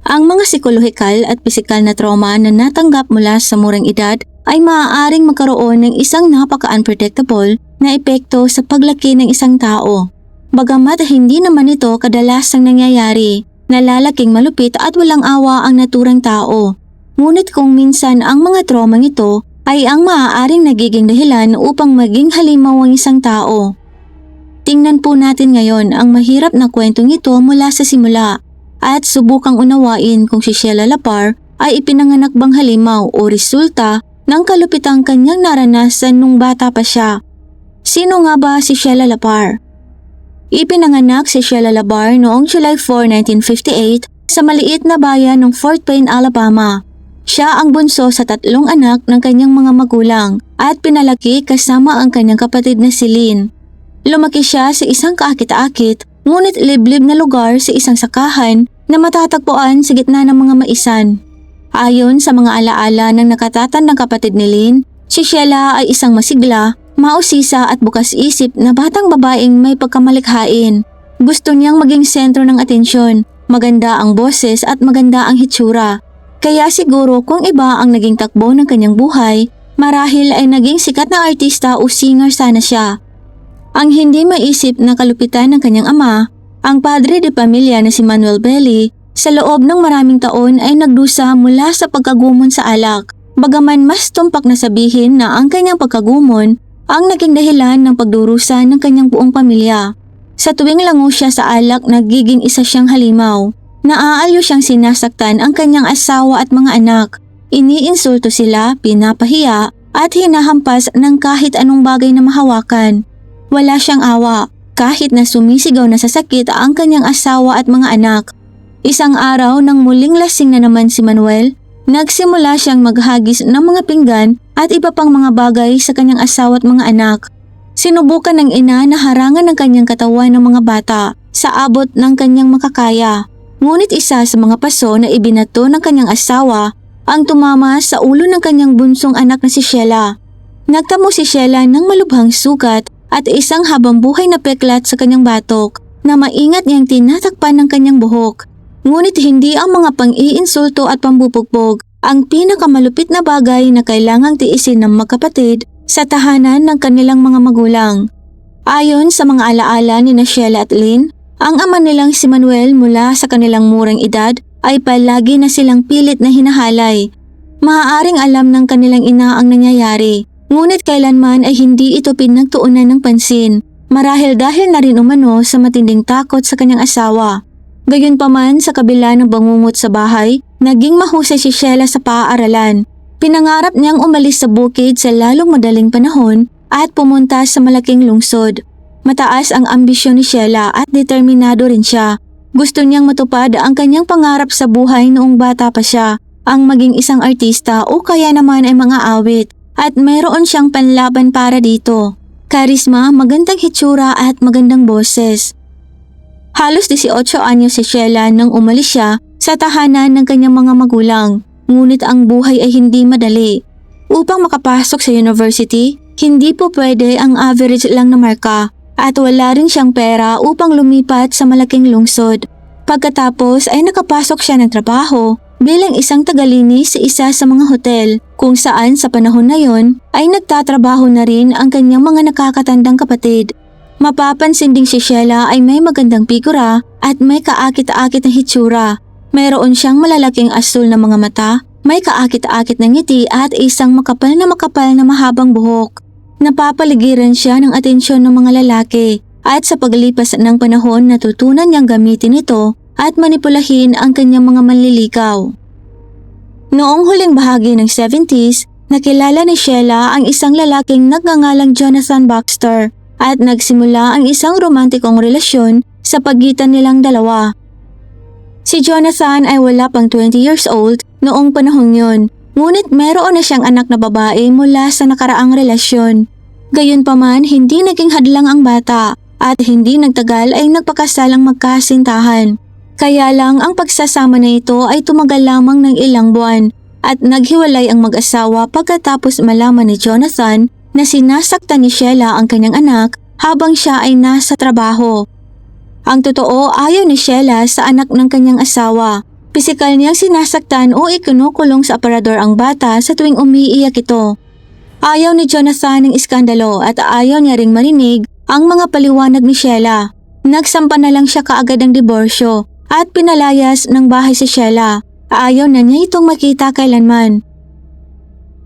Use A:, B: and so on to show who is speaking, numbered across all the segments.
A: Ang mga psikolohikal at pisikal na trauma na natanggap mula sa murang edad ay maaaring magkaroon ng isang napaka-unpredictable na epekto sa paglaki ng isang tao. Bagamat hindi naman ito kadalasang nangyayari, nalalaking malupit at walang awa ang naturang tao. Ngunit kung minsan ang mga traumang ito ay ang maaaring nagiging dahilan upang maging halimaw ang isang tao. Tingnan po natin ngayon ang mahirap na kwentong ito mula sa simula at subukang unawain kung si Sheila Lapar ay ipinanganak bang halimaw o resulta ng kalupitang kanyang naranasan nung bata pa siya. Sino nga ba si Sheila Lapar? Ipinanganak si Sheila Lapar noong July 4, 1958 sa maliit na bayan ng Fort Payne, Alabama. Siya ang bunso sa 3 anak ng kanyang mga magulang at pinalaki kasama ang kanyang kapatid na si Lynn. Lumaki siya sa isang kaakit-akit ngunit liblib na lugar sa isang sakahan na matatagpuan sa gitna ng mga maisan. Ayon sa mga alaala ng nakatatandang kapatid ni Lynn, si Sheila ay isang masigla, mausisa at bukas isip na batang babaeng may pagkamalikhain. Gusto niyang maging sentro ng atensyon, maganda ang boses at maganda ang hitsura. Kaya siguro kung iba ang naging takbo ng kanyang buhay, marahil ay naging sikat na artista o singer sana siya. Ang hindi maisip na kalupitan ng kanyang ama, ang padre de pamilya na si Manuel Belli, sa loob ng maraming taon ay nagdusa mula sa pagkagumon sa alak. Bagaman mas tumpak na sabihin na ang kanyang pagkagumon ang naging dahilan ng pagdurusa ng kanyang buong pamilya. Sa tuwing lango siya sa alak, nagiging isa siyang halimaw. Naaalyo siyang sinasaktan ang kanyang asawa at mga anak. Iniinsulto sila, pinapahiya at hinahampas ng kahit anong bagay na mahawakan. Wala siyang awa kahit na sumisigaw na sa sakit ang kanyang asawa at mga anak. Isang araw nang muling lasing na naman si Manuel, nagsimula siyang maghagis ng mga pinggan at iba pang mga bagay sa kanyang asawa at mga anak. Sinubukan ng ina na harangan ng kanyang katawan ng mga bata sa abot ng kanyang makakaya. Ngunit isa sa mga paso na ibinato ng kanyang asawa ang tumama sa ulo ng kanyang bunsong anak na si Sheila. Nagtamo si Sheila ng malubhang sugat at isang habang buhay na peklat sa kanyang batok na maingat niyang tinatakpan ng kanyang buhok. Ngunit hindi ang mga pang-iinsulto at pambubugbog ang pinakamalupit na bagay na kailangang tiisin ng magkapatid sa tahanan ng kanilang mga magulang. Ayon sa mga alaala ni Sheila at Lynn, ang ama nilang si Manuel mula sa kanilang murang edad ay palagi na silang pilit na hinahalay. Maaaring alam ng kanilang ina ang nangyayari, ngunit kailanman ay hindi ito pinagtuunan ng pansin, marahil dahil na rin umano sa matinding takot sa kanyang asawa. Gayunpaman, sa kabila ng bangungot sa bahay, naging mahusay si Sheila sa paaralan. Pinangarap niyang umalis sa bukid sa lalong madaling panahon at pumunta sa malaking lungsod. Mataas ang ambisyon ni Sheila at determinado rin siya. Gusto niyang matupad ang kanyang pangarap sa buhay noong bata pa siya, ang maging isang artista o kaya naman ay mga awit, at mayroon siyang panlaban para dito. Karisma, magandang hitsura at magandang boses. Halos 18 anyos si Sheila nang umalis siya sa tahanan ng kanyang mga magulang, ngunit ang buhay ay hindi madali. Upang makapasok sa university, hindi po pwede ang average lang na marka at wala rin siyang pera upang lumipat sa malaking lungsod. Pagkatapos ay nakapasok siya ng trabaho bilang isang tagalinis sa isa sa mga hotel kung saan sa panahon na yon ay nagtatrabaho na rin ang kanyang mga nakakatandang kapatid. Mapapansin ding si Sheila ay may magandang figura at may kaakit-akit na hitsura. Mayroon siyang malalaking asul na mga mata, may kaakit-akit na ngiti at isang makapal na mahabang buhok. Napapaligiran siya ng atensyon ng mga lalaki at sa paglipas ng panahon natutunan niyang gamitin ito at manipulahin ang kanyang mga manliligaw. Noong huling bahagi ng 70s, nakilala ni Sheila ang isang lalaking nagngangalang Jonathan Baxter at nagsimula ang isang romantikong relasyon sa pagitan nilang dalawa. Si Jonathan ay wala pang 20 years old noong panahon yon, ngunit meron na siyang anak na babae mula sa nakaraang relasyon. Gayunpaman, hindi naging hadlang ang bata at hindi nagtagal ay nagpakasal ang magkasintahan. Kaya lang ang pagsasama na ito ay tumagal lamang ng ilang buwan at naghiwalay ang mag-asawa pagkatapos malaman ni Jonathan na sinasaktan ni Sheila ang kanyang anak habang siya ay nasa trabaho. Ang totoo, ayaw ni Sheila sa anak ng kanyang asawa, Pisikal niyang sinasaktan o ikinukulong sa aparador ang bata sa tuwing umiiyak ito. Ayaw ni Jonathan ng iskandalo at ayaw niya ring marinig ang mga paliwanag ni Sheila. Nagsampa na lang siya kaagad ng diborsyo at pinalayas ng bahay si Sheila. Ayaw na niya itong makita kailanman.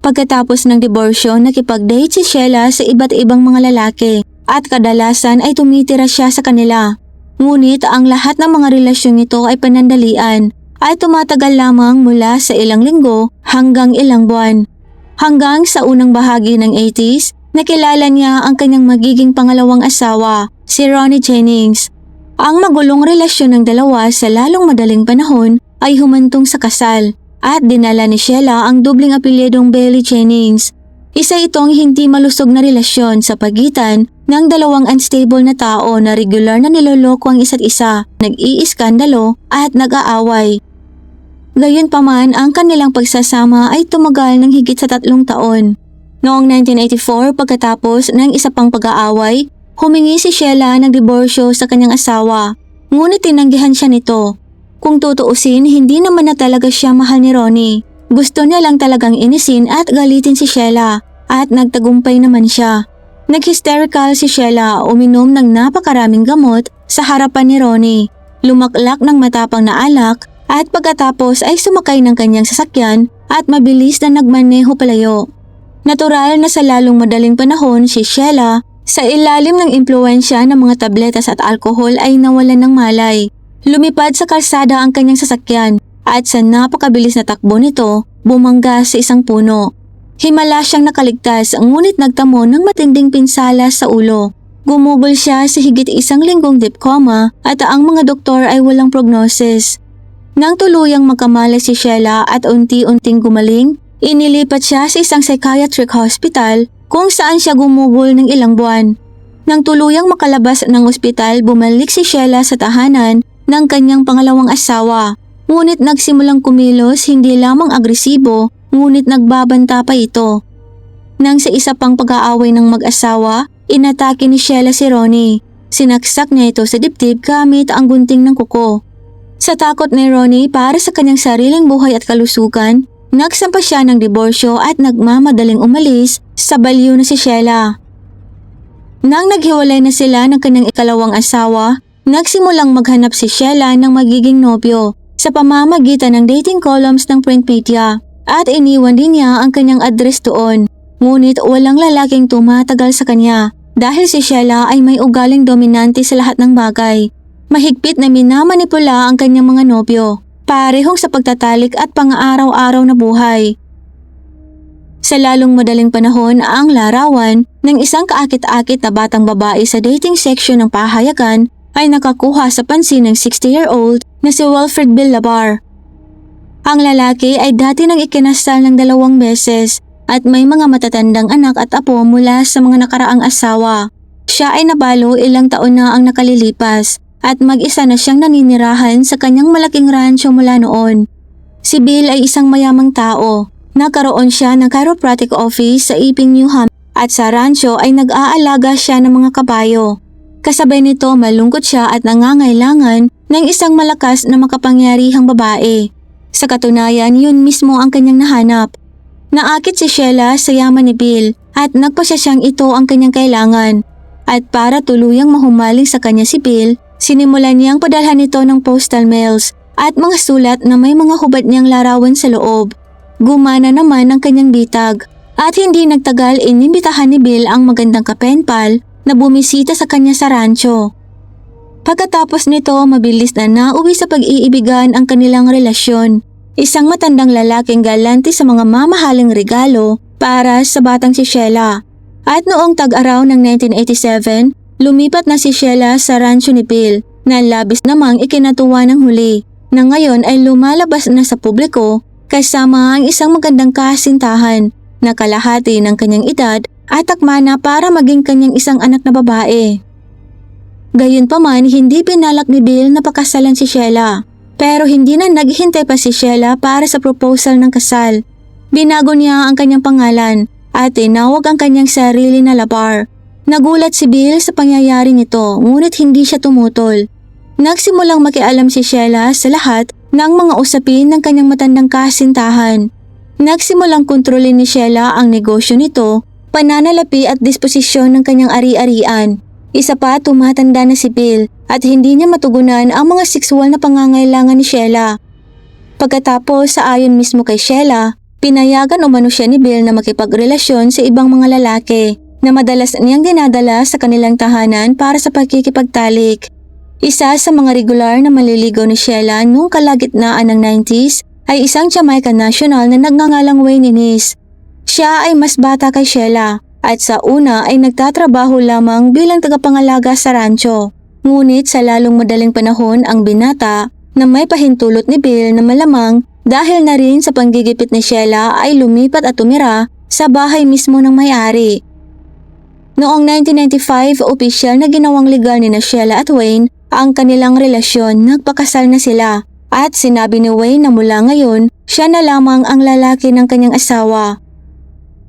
A: Pagkatapos ng diborsyo, nakipag-date si Sheila sa iba't ibang mga lalaki at kadalasan ay tumitira siya sa kanila. Ngunit ang lahat ng mga relasyon nito ay panandalian ay tumatagal lamang mula sa ilang linggo hanggang ilang buwan. Hanggang sa unang bahagi ng 80s, nakilala niya ang kanyang magiging pangalawang asawa, si Ronnie Jennings. Ang magulong relasyon ng dalawa sa lalong madaling panahon ay humantong sa kasal at dinala ni Sheila ang dubling apelyidong Bailey Jennings. Isa itong hindi malusog na relasyon sa pagitan ng dalawang unstable na tao na regular na niloloko ang isa't isa, nag-iiskandalo at nag-aaway. Gayunpaman, ang kanilang pagsasama ay tumagal ng higit sa 3 taon. Noong 1984, pagkatapos ng isa pang pag-aaway, humingi si Sheila ng diborsyo sa kanyang asawa, ngunit tinanggihan siya nito. Kung tutuusin, hindi naman na talaga siya mahal ni Ronnie. Gusto niya lang talagang inisin at galitin si Sheila at nagtagumpay naman siya. Nag-hysterical si Sheila, uminom ng napakaraming gamot sa harapan ni Ronnie, lumaklak ng matapang na alak at pagkatapos ay sumakay ng kanyang sasakyan at mabilis na nagmaneho palayo. Natural na sa lalong madaling panahon si Sheila sa ilalim ng impluensya ng mga tabletas at alkohol ay nawalan ng malay. Lumipad sa kalsada ang kanyang sasakyan at sa napakabilis na takbo nito, bumangga sa isang puno. Himala siyang nakaligtas ngunit nagtamo ng matinding pinsala sa ulo. Gumugol siya sa higit 1 linggong deep coma at ang mga doktor ay walang prognosis. Nang tuluyang magkamala si Sheila at unti-unting gumaling, inilipat siya sa isang psychiatric hospital kung saan siya gumugol ng ilang buwan. Nang tuluyang makalabas ng ospital, bumalik si Sheila sa tahanan ng kanyang pangalawang asawa. Ngunit nagsimulang kumilos hindi lamang agresibo, ngunit nagbabanta pa ito. Nang sa isa pang pag-aaway ng mag-asawa, inatake ni Sheila si Ronnie. Sinaksak niya ito sa dibdib gamit ang gunting ng kuko. Sa takot ni Ronnie para sa kanyang sariling buhay at kalusugan, nagsampa siya ng diborsyo at nagmamadaling umalis sa baliw na si Sheila. Nang naghiwalay na sila ng kanyang ikalawang asawa, nagsimulang maghanap si Sheila ng magiging nobyo sa pamamagitan ng dating columns ng Printpedia at iniwan din niya ang kanyang address doon. Ngunit walang lalaking tumatagal sa kanya dahil si Sheila ay may ugaling dominante sa lahat ng bagay. Mahigpit na minamanipula ang kanyang mga nobyo, parehong sa pagtatalik at pang-araw-araw na buhay. Sa lalong madaling panahon, ang larawan ng isang kaakit-akit na batang babae sa dating section ng pahayagan ay nakakuha sa pansin ng 60-year-old na si Wilfred Bill Labar. Ang lalaki ay dati nang ikinasal ng 2 beses at may mga matatandang anak at apo mula sa mga nakaraang asawa. Siya ay nabalo ilang taon na ang nakalilipas at mag-isa na siyang naninirahan sa kanyang malaking rancho mula noon. Si Bill ay isang mayamang tao. Nakaroon siya ng chiropractic office sa Iping, New Hampshire at sa rancho ay nag-aalaga siya ng mga kabayo. Kasabay nito malungkot siya at nangangailangan ng isang malakas na makapangyarihang babae. Sa katunayan, yun mismo ang kanyang nahanap. Naakit si Sheila sa yaman ni Bill at nagpasya siyang ito ang kanyang kailangan. At para tuluyang mahumaling sa kanya si Bill, sinimulan niyang padalhan nito ng postal mails at mga sulat na may mga hubad niyang larawan sa loob. Gumana naman ang kanyang bitag at hindi nagtagal inimbitahan ni Bill ang magandang kapenpal na bumisita sa kanya sa rancho. Pagkatapos nito, mabilis na nauwi sa pag-iibigan ang kanilang relasyon. Isang matandang lalaking galante sa mga mamahaling regalo para sa batang si Sheila. At noong tag-araw ng 1987, lumipat na si Sheila sa rancho ni Bill na labis namang ikinatuwa ng huli na ngayon ay lumalabas na sa publiko kasama ang isang magandang kasintahan na kalahati ng kanyang edad at akma na para maging kanyang isang anak na babae. Gayunpaman, hindi pinalak ni Bill na pakasalan si Sheila. Pero hindi na naghintay pa si Sheila para sa proposal ng kasal. Binago niya ang kanyang pangalan at tinawag ang kanyang sarili na Labar. Nagulat si Bill sa pangyayaring ito ngunit hindi siya tumutol. Nagsimulang makialam si Sheila sa lahat ng mga usapin ng kanyang matandang kasintahan. Nagsimulang kontrolin ni Sheila ang negosyo nito, pananalapi at disposisyon ng kanyang ari-arian. Isa pa, tumatanda na si Bill at hindi niya matugunan ang mga sexual na pangangailangan ni Sheila. Pagkatapos sa ayon mismo kay Sheila, pinayagan umano siya ni Bill na makipagrelasyon sa ibang mga lalaki na madalas niyang dinadala sa kanilang tahanan para sa pagkikipagtalik. Isa sa mga regular na maliligaw ni Sheila noong kalagitnaan ng 90s ay isang Jamaican national na nagngangalang Wayne Inez. Siya ay mas bata kay Sheila at sa una ay nagtatrabaho lamang bilang tagapangalaga sa rancho. Ngunit sa lalong madaling panahon ang binata na may pahintulot ni Bill na malamang dahil na rin sa panggigipit ni Sheila ay lumipat at tumira sa bahay mismo ng may-ari. Noong 1995, opisyal na ginawang legal ni Sheila at Wayne ang kanilang relasyon, nagpakasal na sila. At sinabi ni Wayne na mula ngayon, siya na lamang ang lalaki ng kanyang asawa.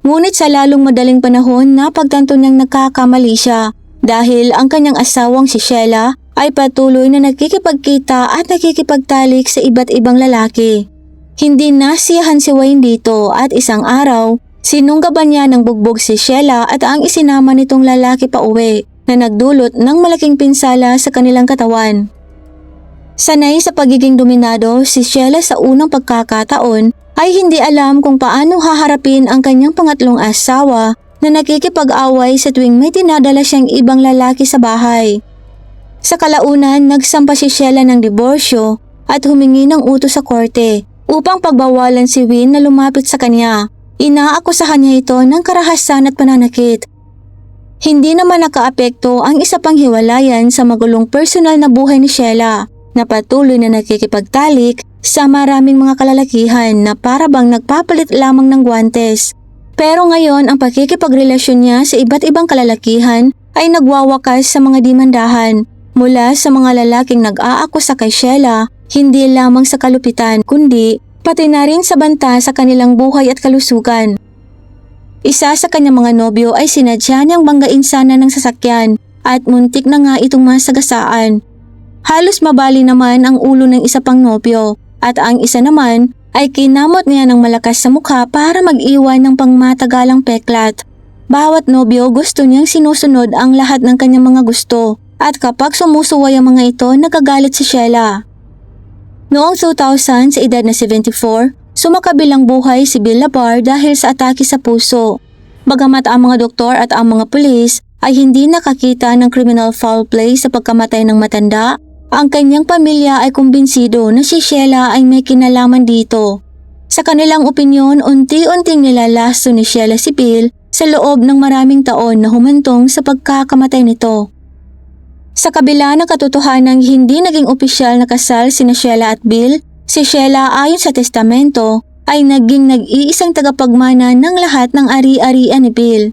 A: Ngunit sa lalong madaling panahon, napagtanto niyang nagkakamali siya dahil ang kanyang asawang si Sheila ay patuloy na nakikipagkita at nakikipagtalik sa iba't ibang lalaki. Hindi nasiyahan si Wayne dito at isang araw, sinunggaban niya ng bugbog si Sheila at ang isinama nitong lalaki pa uwi na nagdulot ng malaking pinsala sa kanilang katawan. Sanay sa pagiging dominado, si Sheila sa unang pagkakataon ay hindi alam kung paano haharapin ang kanyang pangatlong asawa na nakikipag-away sa tuwing may dinadala siyang ibang lalaki sa bahay. Sa kalaunan, nagsampa si Sheila ng diborsyo at humingi ng utos sa korte upang pagbawalan si Wayne na lumapit sa kanya. Inaakusahan niya ito ng karahasan at pananakit. Hindi naman nakaapekto ang isa pang hiwalayan sa magulong personal na buhay ni Sheila na patuloy na nakikipagtalik sa maraming mga kalalakihan na para bang nagpapalit lamang ng guwantes. Pero ngayon ang pakikipagrelasyon niya sa iba't ibang kalalakihan ay nagwawakas sa mga dimandahan mula sa mga lalaking nag-aakusa kay Sheila, hindi lamang sa kalupitan kundi pati na rin sa banta sa kanilang buhay at kalusugan. Isa sa kanyang mga nobyo ay sinadya niyang banggain sana ng sasakyan at muntik na nga itong masagasaan. Halos mabali naman ang ulo ng isa pang nobyo at ang isa naman ay kinamot niya ng malakas sa mukha para mag-iwan ng pangmatagalang peklat. Bawat nobyo gusto niyang sinusunod ang lahat ng kanyang mga gusto at kapag sumusuway ang mga ito, nagagalit si Sheila. Noong 2000 sa edad na 74, sumakabilang buhay si Bill Labar dahil sa atake sa puso. Bagamat ang mga doktor at ang mga pulis ay hindi nakakita ng criminal foul play sa pagkamatay ng matanda, ang kanyang pamilya ay kumbinsido na si Sheila ay may kinalaman dito. Sa kanilang opinyon, unti-unting nilalaso ni Sheila si Bill sa loob ng maraming taon na humantong sa pagkakamatay nito. Sa kabila ng katotohanang hindi naging opisyal na kasal sina Sheila at Bill, si Sheila ayon sa testamento ay naging nag-iisang tagapagmana ng lahat ng ari-arian ni Bill.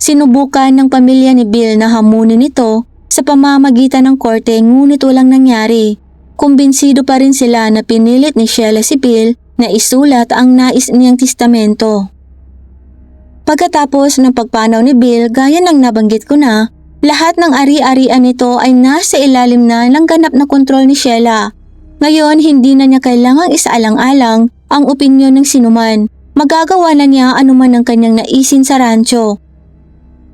A: Sinubukan ng pamilya ni Bill na hamunin ito sa pamamagitan ng korte ngunit walang nangyari. Kumbinsido pa rin sila na pinilit ni Sheila si Bill na isulat ang nais niyang testamento. Pagkatapos ng pagpanaw ni Bill, gaya ng nabanggit ko na, lahat ng ari-arian nito ay nasa ilalim na ng ganap na kontrol ni Sheila. Ngayon, hindi na niya kailangang isaalang-alang ang opinyon ng sinuman. Magagawa na niya anuman ang kanyang naisin sa rancho.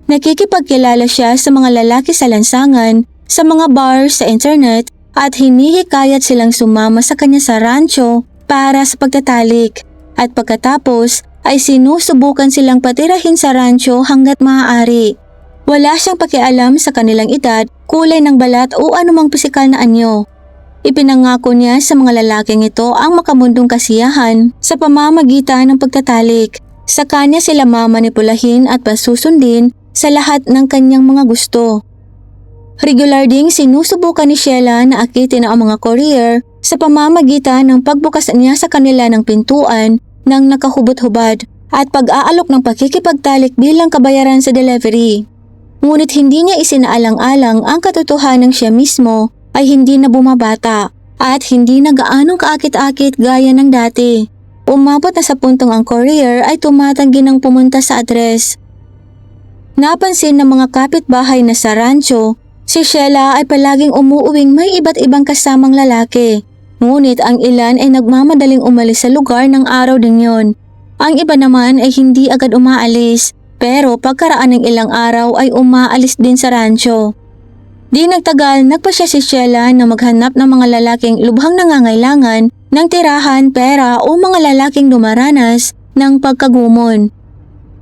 A: Nakikipagkilala siya sa mga lalaki sa lansangan, sa mga bars, sa internet at hinihikayat silang sumama sa kanya sa rancho para sa pagtatalik. At pagkatapos ay sinusubukan silang patirahin sa rancho hanggat maaari. Wala siyang pakialam sa kanilang edad, kulay ng balat o anumang pisikal na anyo. Ipinangako niya sa mga lalaking ito ang makamundong kasiyahan sa pamamagitan ng pagtatalik. Sa kanya sila mamanipulahin at pasusundin sa lahat ng kanyang mga gusto. Regular ding sinusubukan ni Sheila na akitin ang mga courier sa pamamagitan ng pagbukas niya sa kanila ng pintuan ng nakahubot-hubad at pag-aalok ng pakikipagtalik bilang kabayaran sa delivery. Ngunit hindi niya isinaalang-alang ang katotohanang siya mismo ay hindi na bumabata at hindi na gaanong kaakit-akit gaya ng dati. Umabot na sa puntong ang courier ay tumatanggi ng pumunta sa address. Napansin ng mga kapitbahay na sa rancho, si Sheila ay palaging umuuwing may iba't ibang kasamang lalaki. Ngunit ang ilan ay nagmamadaling umalis sa lugar ng araw din yon. Ang iba naman ay hindi agad umaalis, pero pagkaraan ng ilang araw ay umaalis din sa rancho. Di nagtagal, nagpasya si Sheila na maghanap ng mga lalaking lubhang nangangailangan ng tirahan, pera o mga lalaking dumaranas ng pagkagumon.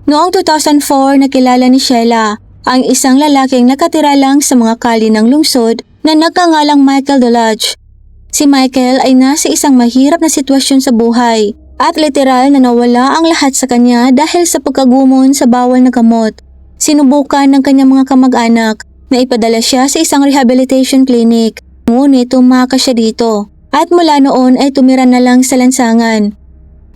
A: Noong 2004, nakilala ni Sheila ang isang lalaking nakatira lang sa mga kali ng lungsod na nagkangalang Michael Dolage. Si Michael ay nasa isang mahirap na sitwasyon sa buhay at literal na nawala ang lahat sa kanya dahil sa pagkagumon sa bawal na gamot. Sinubukan ng kanyang mga kamag-anak na ipadala siya sa isang rehabilitation clinic, ngunit tumakas siya dito at mula noon ay tumira na lang sa lansangan.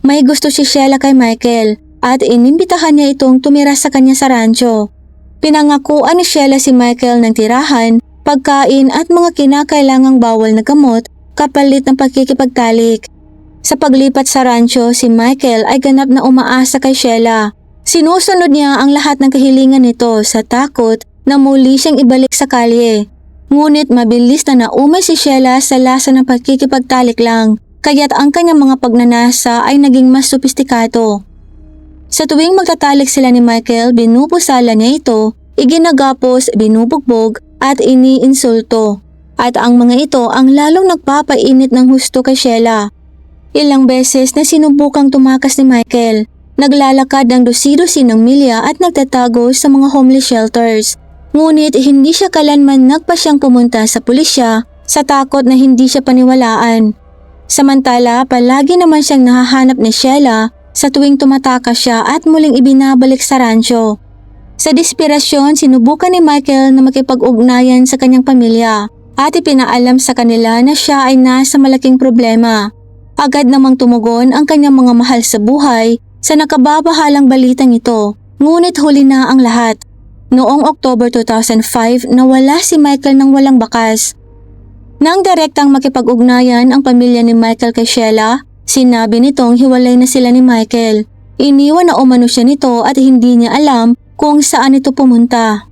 A: May gusto si Sheila kay Michael at inimbitahan niya itong tumira sa kanya sa rancho. Pinangakuan ni Sheila si Michael ng tirahan, pagkain at mga kinakailangang bawal na gamot kapalit ng pagkikipagtalik. Sa paglipat sa rancho, si Michael ay ganap na umaasa kay Sheila. Sinusunod niya ang lahat ng kahilingan nito sa takot na muli siyang ibalik sa kalye. Ngunit mabilis na naumay si Sheila sa lasa ng pagkikipagtalik lang, kaya't ang kanyang mga pagnanasa ay naging mas sopistikado. Sa tuwing magtatalik sila ni Michael, binubusala niya ito, iginagapos, binubugbog at iniinsulto. At ang mga ito ang lalong nagpapainit ng husto kay Sheila. Ilang beses na sinubukang tumakas ni Michael, naglalakad ng dusi-dusi ng milya at nagtatago sa mga homeless shelters. Ngunit hindi siya kalanman nagpasyang pumunta sa pulisya sa takot na hindi siya paniwalaan. Samantala, palagi naman siyang nahahanap ni Sheila sa tuwing tumatakas siya at muling ibinabalik sa rancho. Sa desperasyon, sinubukan ni Michael na makipag-ugnayan sa kanyang pamilya at ipinaalam sa kanila na siya ay nasa malaking problema. Agad namang tumugon ang kanyang mga mahal sa buhay sa nakababahalang balitang ito, ngunit huli na ang lahat. Noong October 2005, nawala si Michael ng walang bakas. Nang direktang makipag-ugnayan ang pamilya ni Michael kay Sheila, sinabi nitong hiwalay na sila ni Michael. Iniwan na umano siya nito at hindi niya alam kung saan ito pumunta.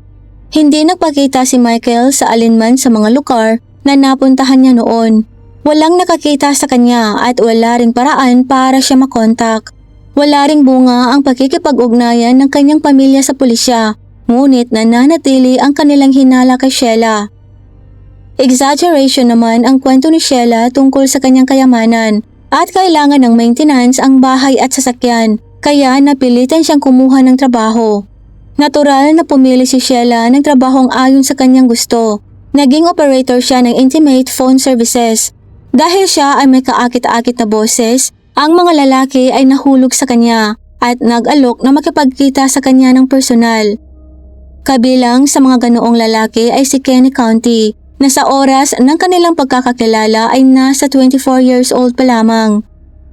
A: Hindi nagpakita si Michael sa alinman sa mga lugar na napuntahan niya noon. Walang nakakita sa kanya at wala ring paraan para siya makontak. Wala ring bunga ang pagkikipag-ugnayan ng kanyang pamilya sa pulisya, ngunit nananatili ang kanilang hinala kay Sheila. Exaggeration naman ang kwento ni Sheila tungkol sa kanyang kayamanan at kailangan ng maintenance ang bahay at sasakyan, kaya napilitan siyang kumuha ng trabaho. Natural na pumili si Sheila ng trabahong ayon sa kanyang gusto. Naging operator siya ng intimate phone services. Dahil siya ay may kaakit-akit na boses, ang mga lalaki ay nahulog sa kanya at nag-alok na makipagkita sa kanya ng personal. Kabilang sa mga ganoong lalaki ay si Kenny County, na sa oras ng kanilang pagkakakilala ay nasa 24 years old pa lamang.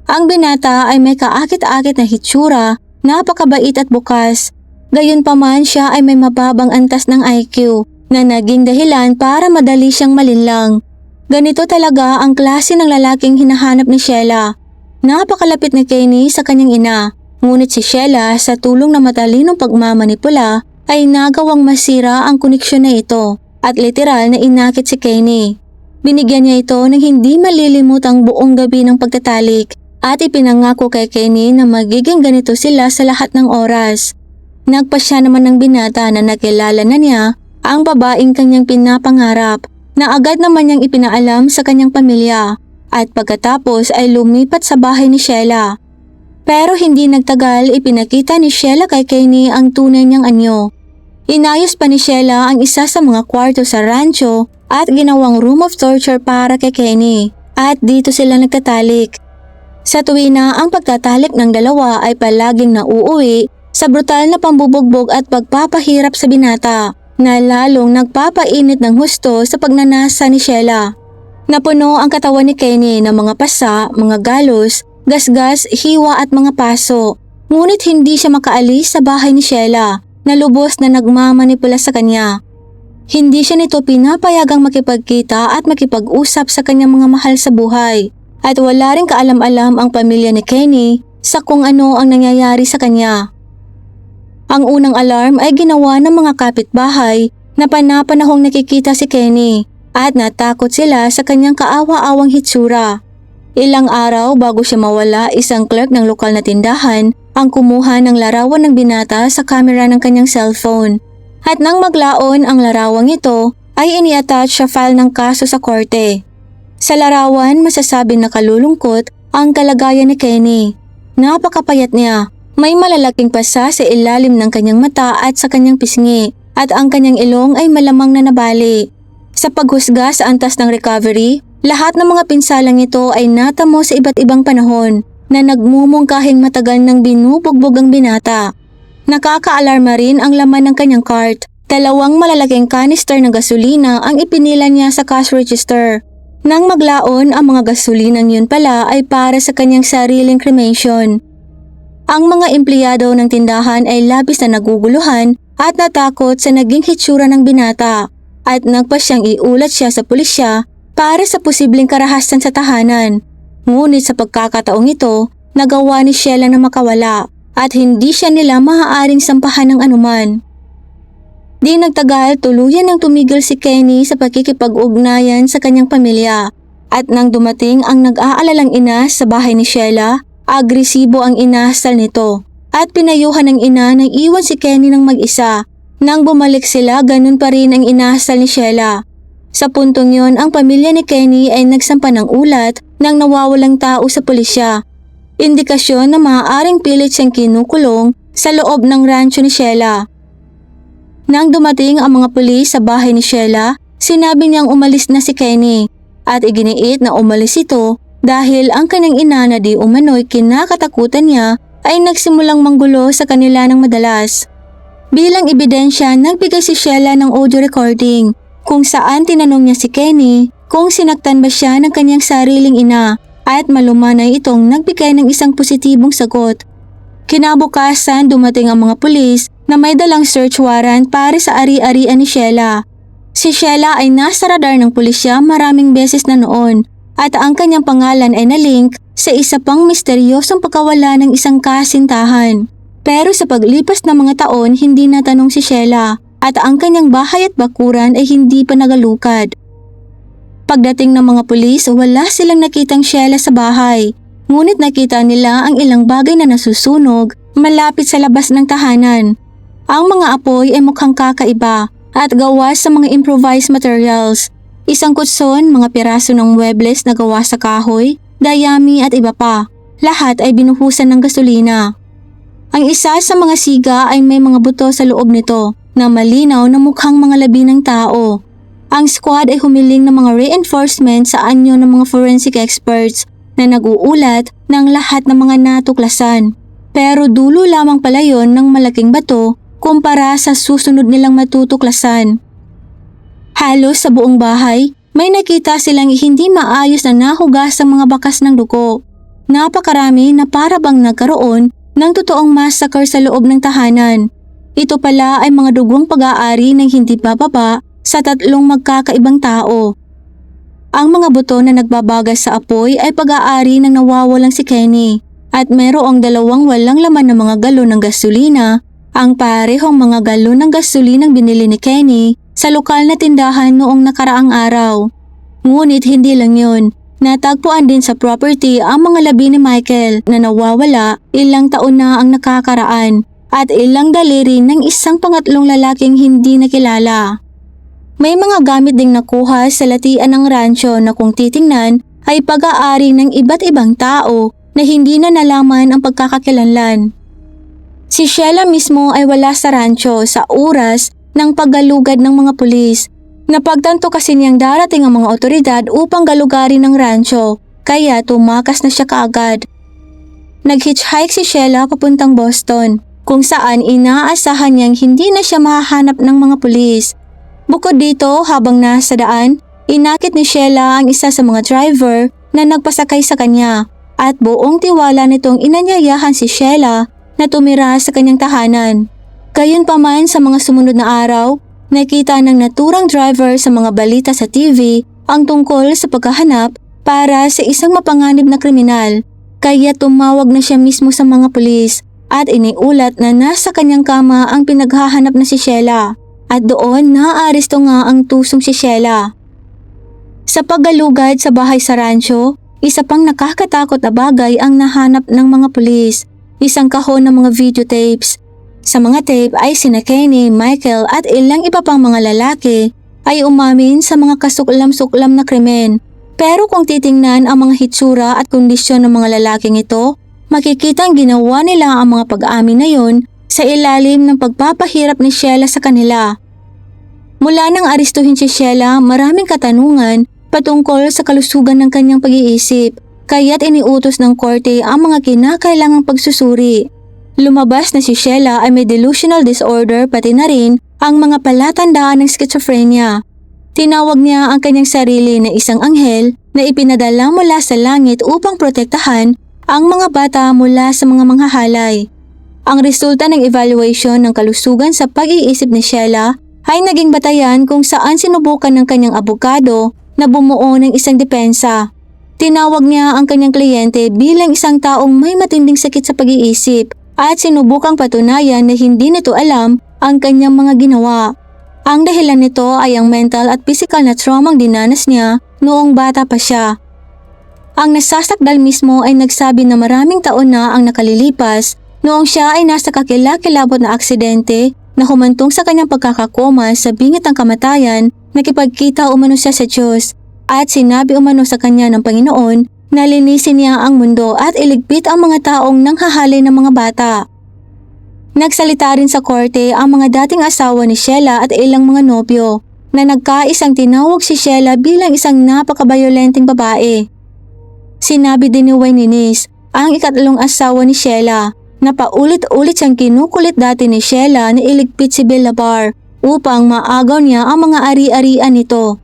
A: Ang binata ay may kaakit-akit na hitsura, napakabait at bukas. Gayunpaman siya ay may mababang antas ng IQ na naging dahilan para madali siyang malinlang. Ganito talaga ang klase ng lalaking hinahanap ni Sheila. Napakalapit ni Kenny sa kanyang ina, ngunit si Sheila sa tulong ng matalinong pagmamanipula ay nagawang masira ang koneksyon na ito at literal na inakit si Kenny. Binigyan niya ito ng hindi malilimutang buong gabi ng pagtatalik at ipinangako kay Kenny na magiging ganito sila sa lahat ng oras. Nagpasya naman ng binata na nakilala na niya ang babaeng kanyang pinapangarap na agad naman niyang ipinaalam sa kanyang pamilya at pagkatapos ay lumipat sa bahay ni Sheila. Pero hindi nagtagal, ipinakita ni Sheila kay Kenny ang tunay niyang anyo. Inayos pa ni Sheila ang isa sa mga kwarto sa rancho at ginawang room of torture para kay Kenny at dito sila nagtatalik. Sa tuwi na ang pagtatalik ng dalawa ay palaging nauuwi sa brutal na pambubugbog at pagpapahirap sa binata na lalong nagpapainit ng husto sa pagnanasa ni Sheila. Napuno ang katawan ni Kenny ng mga pasa, mga galos, gasgas, hiwa at mga paso. Ngunit hindi siya makaalis sa bahay ni Sheila na lubos na nagmamanipula sa kanya. Hindi siya nito pinapayagang makipagkita at makipag-usap sa kanyang mga mahal sa buhay at wala ring kaalam-alam ang pamilya ni Kenny sa kung ano ang nangyayari sa kanya. Ang unang alarm ay ginawa ng mga kapitbahay na panapanahong nakikita si Kenny. at natakot sila sa kanyang kaawa-awang hitsura. Ilang araw bago siya mawala, isang clerk ng lokal na tindahan ang kumuha ng larawan ng binata sa kamera ng kanyang cellphone. At nang maglaon ang larawang ito, ay ini-attach sa file ng kaso sa korte. Sa larawan, masasabing nakalulungkot ang kalagayan ni Kenny. Napakapayat niya. May malalaking pasa sa ilalim ng kanyang mata at sa kanyang pisngi, at ang kanyang ilong ay malamang na nabali. Sa paghusga sa antas ng recovery, lahat ng mga pinsalang ito ay natamo sa iba't ibang panahon na nagmumungkahing matagal nang binubugbog ang binata. Nakakaalarma rin ang laman ng kanyang cart. 2 malalaking kanister ng gasolina ang ipinila niya sa cash register. Nang maglaon, ang mga gasolinang yun pala ay para sa kanyang sariling cremation. Ang mga empleyado ng tindahan ay labis na naguguluhan at natakot sa naging hitsura ng binata at nagpasyang iulat siya sa pulisya para sa posibleng karahasan sa tahanan. Ngunit sa pagkakataong ito, nagawa ni Sheila na makawala at hindi siya nila maaaring sampahan ng anuman. Di nagtagal, tuluyan nang tumigil si Kenny sa pakikipag-ugnayan sa kanyang pamilya. At nang dumating ang nag-aalalang ina sa bahay ni Sheila, agresibo ang inasal nito at pinayuhan ng ina na iwan si Kenny ng mag-isa. Nang bumalik sila, ganun pa rin ang inasal ni Sheila. Sa puntong yon, ang pamilya ni Kenny ay nagsampa ng ulat ng nawawalang tao sa pulisya. Indikasyon na maaaring pilit siyang kinukulong sa loob ng rancho ni Sheila. Nang dumating ang mga pulis sa bahay ni Sheila, sinabi niyang umalis na si Kenny at iginiit na umalis ito dahil ang kanyang ina na di umano'y kinakatakutan niya ay nagsimulang manggulo sa kanila ng madalas. Bilang ebidensya, nagbigay si Sheila ng audio recording kung saan tinanong niya si Kenny kung sinaktan ba siya ng kanyang sariling ina at malumanay itong nagbigay ng isang positibong sagot. Kinabukasan, dumating ang mga pulis na may dalang search warrant para sa ari-arian ni Sheila. Si Sheila ay nasa radar ng pulisya maraming beses na noon at ang kanyang pangalan ay nalink sa isa pang misteryosong pagkawala ng isang kasintahan. Pero sa paglipas ng mga taon, hindi natanong si Sheila at ang kanyang bahay at bakuran ay hindi pa nagalukad. Pagdating ng mga pulis, wala silang nakitang Sheila sa bahay. Ngunit nakita nila ang ilang bagay na nasusunog malapit sa labas ng tahanan. Ang mga apoy ay mukhang kakaiba at gawa sa mga improvised materials. Isang kutson, mga piraso ng webless na gawa sa kahoy, dayami at iba pa. Lahat ay binuhusan ng gasolina. Ang isa sa mga siga ay may mga buto sa loob nito na malinaw na mukhang mga labi ng tao. Ang squad ay humiling ng mga reinforcement sa anyo ng mga forensic experts na nag-uulat ng lahat ng mga natuklasan. Pero dulo lamang pala yon ng malaking bato kumpara sa susunod nilang matutuklasan. Halos sa buong bahay, may nakita silang hindi maayos na nahugas ang mga bakas ng dugo. Napakarami na para bang nagkaroon ng totoong massacre sa loob ng tahanan. Ito pala ay mga dugong pag-aari ng hindi bababa sa 3 magkakaibang tao. Ang mga buto na nagbabagas sa apoy ay pag-aari ng nawawalang si Kenny at mayroong 2 walang laman na mga galon ng gasolina, ang parehong mga galon ng gasolinang binili ni Kenny sa lokal na tindahan noong nakaraang araw. Ngunit hindi lang yun, natagpuan din sa property ang mga labi ni Michael na nawawala ilang taon na ang nakakaraan at ilang daliri ng isang pangatlong lalaking hindi nakilala. May mga gamit ding nakuha sa latian ng rancho na kung titingnan ay pag-aari ng iba't ibang tao na hindi na nalaman ang pagkakakilanlan. Si Sheila mismo ay wala sa rancho sa oras ng paggalugad ng mga pulis. Napagtanto kasi niyang darating ang mga otoridad upang galugarin ng rancho, kaya tumakas na siya kaagad. Nag-hitchhike si Sheila papuntang Boston, kung saan inaasahan niyang hindi na siya mahahanap ng mga pulis. Bukod dito, habang nasa daan, inakit ni Sheila ang isa sa mga driver na nagpasakay sa kanya at buong tiwala nitong inanyayahan si Sheila na tumira sa kanyang tahanan. Gayunpaman sa mga sumunod na araw, nakita ng naturang driver sa mga balita sa TV ang tungkol sa paghahanap para sa isang mapanganib na kriminal, kaya tumawag na siya mismo sa mga pulis at iniulat na nasa kanyang kama ang pinaghahanap na si Sheila at doon naaaresto nga ang tusong si Sheila. Sa paggalugad sa bahay sa rancho, isa pang nakakatakot na bagay ang nahanap ng mga pulis. Isang kahon ng mga videotapes. Sa mga tape ay sina Kenny, Michael at ilang iba pang mga lalaki ay umamin sa mga kasuklam-suklam na krimen. Pero kung titingnan ang mga hitsura at kondisyon ng mga lalaking ito, makikitang ginawa nila ang mga pag-aamin na yon sa ilalim ng pagpapahirap ni Sheila sa kanila. Mula nang aristuhin si Sheila, maraming katanungan patungkol sa kalusugan ng kanyang pag-iisip, kaya't iniutos ng korte ang mga kinakailangang pagsusuri. Lumabas na si Sheila ay may delusional disorder pati na rin ang mga palatandaan ng schizophrenia. Tinawag niya ang kanyang sarili na isang anghel na ipinadala mula sa langit upang protektahan ang mga bata mula sa mga manghahalay. Ang resulta ng evaluation ng kalusugan sa pag-iisip ni Sheila ay naging batayan kung saan sinubukan ng kanyang abogado na bumuo ng isang depensa. Tinawag niya ang kanyang kliyente bilang isang taong may matinding sakit sa pag-iisip at sinubukang patunayan na hindi nito alam ang kanyang mga ginawa. Ang dahilan nito ay ang mental at physical na traumang dinanas niya noong bata pa siya. Ang nasasakdal mismo ay nagsabi na maraming taon na ang nakalilipas noong siya ay nasa kakilakilabot na aksidente na humantong sa kanyang pagkakakoma sa bingit ng kamatayan. Nakipagkita umano siya sa Diyos at sinabi umano sa kanya ng Panginoon na linisin niya ang mundo at iligpit ang mga taong nanghahali ng mga bata. Nagsalita rin sa korte ang mga dating asawa ni Sheila at ilang mga nobyo na nagkaisang tinawag si Sheila bilang isang napakabayolenteng babae. Sinabi din ni Wayne Inez, ang ikatlong asawa ni Sheila, na paulit-ulit siyang kinukulit dati ni Sheila na iligpit si Bill Labar upang maagaw niya ang mga ari-arian nito.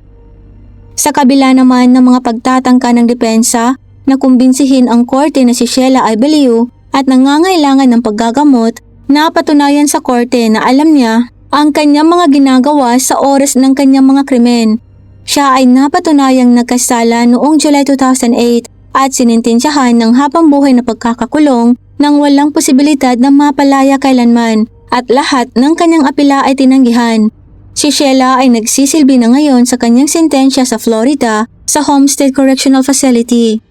A: Sa kabila naman ng mga pagtatangka ng depensa na kumbinsihin ang korte na si Sheila ay baliw at nangangailangan ng paggagamot, napatunayan sa korte na alam niya ang kanyang mga ginagawa sa oras ng kanyang mga krimen. Siya ay napatunayang nagkasala noong July 2008 at sinintensyahan ng habang-buhay na pagkakakulong nang walang posibilidad na mapalaya kailanman at lahat ng kanyang apela ay tinanggihan. Si Sheila ay nagsisilbi na ngayon sa kanyang sentensya sa Florida sa Homestead Correctional Facility.